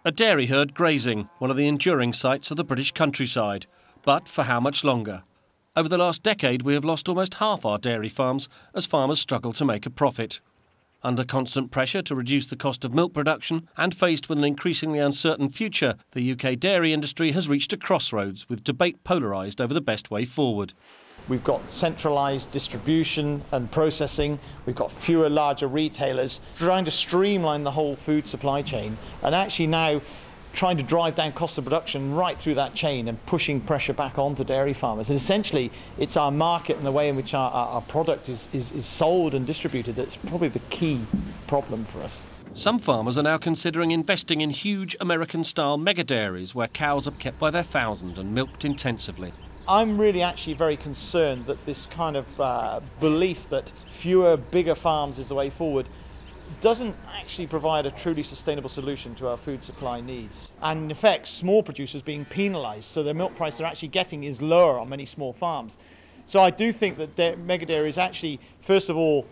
A dairy herd grazing, one of the enduring sights of the British countryside. But for how much longer? Over the last decade, we have lost almost half our dairy farms as farmers struggle to make a profit. Under constant pressure to reduce the cost of milk production and faced with an increasingly uncertain future, the UK dairy industry has reached a crossroads with debate polarised over the best way forward. We've got centralised distribution and processing, we've got fewer larger retailers, trying to streamline the whole food supply chain and actually now trying to drive down cost of production right through that chain and pushing pressure back onto dairy farmers. And essentially it's our market and the way in which our product is sold and distributed that's probably the key problem for us. Some farmers are now considering investing in huge American-style mega-dairies where cows are kept by their thousand and milked intensively. I'm really actually very concerned that this kind of belief that fewer, bigger farms is the way forward doesn't actually provide a truly sustainable solution to our food supply needs. And in effect, small producers being penalised, so the milk price they're actually getting is lower on many small farms. So I do think that mega dairies actually, first of all,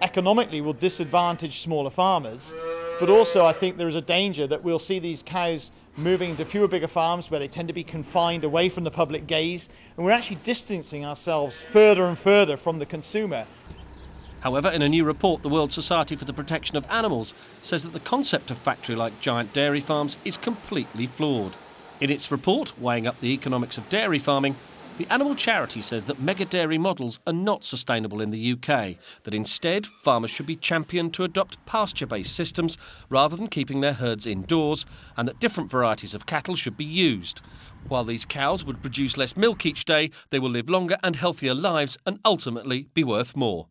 economically will disadvantage smaller farmers, but also I think there is a danger that we'll see these cows moving into fewer, bigger farms where they tend to be confined away from the public gaze, and we're actually distancing ourselves further and further from the consumer. However, in a new report, the World Society for the Protection of Animals says that the concept of factory-like giant dairy farms is completely flawed. In its report, weighing up the economics of dairy farming, the animal charity says that mega-dairy models are not sustainable in the UK, that instead farmers should be championed to adopt pasture-based systems rather than keeping their herds indoors, and that different varieties of cattle should be used. While these cows would produce less milk each day, they will live longer and healthier lives and ultimately be worth more.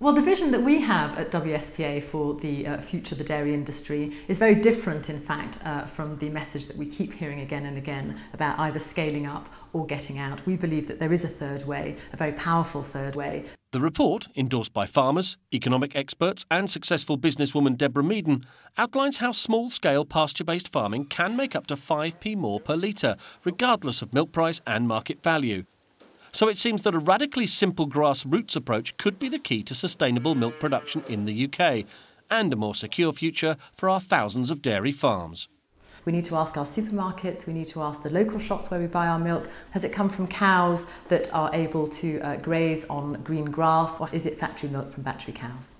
Well, the vision that we have at WSPA for the future of the dairy industry is very different, in fact, from the message that we keep hearing again and again about either scaling up or getting out. We believe that there is a third way, a very powerful third way. The report, endorsed by farmers, economic experts and successful businesswoman Deborah Meaden, outlines how small-scale pasture-based farming can make up to 5p more per litre, regardless of milk price and market value. So it seems that a radically simple grassroots approach could be the key to sustainable milk production in the UK and a more secure future for our thousands of dairy farms. We need to ask our supermarkets, we need to ask the local shops where we buy our milk, has it come from cows that are able to graze on green grass, or is it factory milk from battery cows?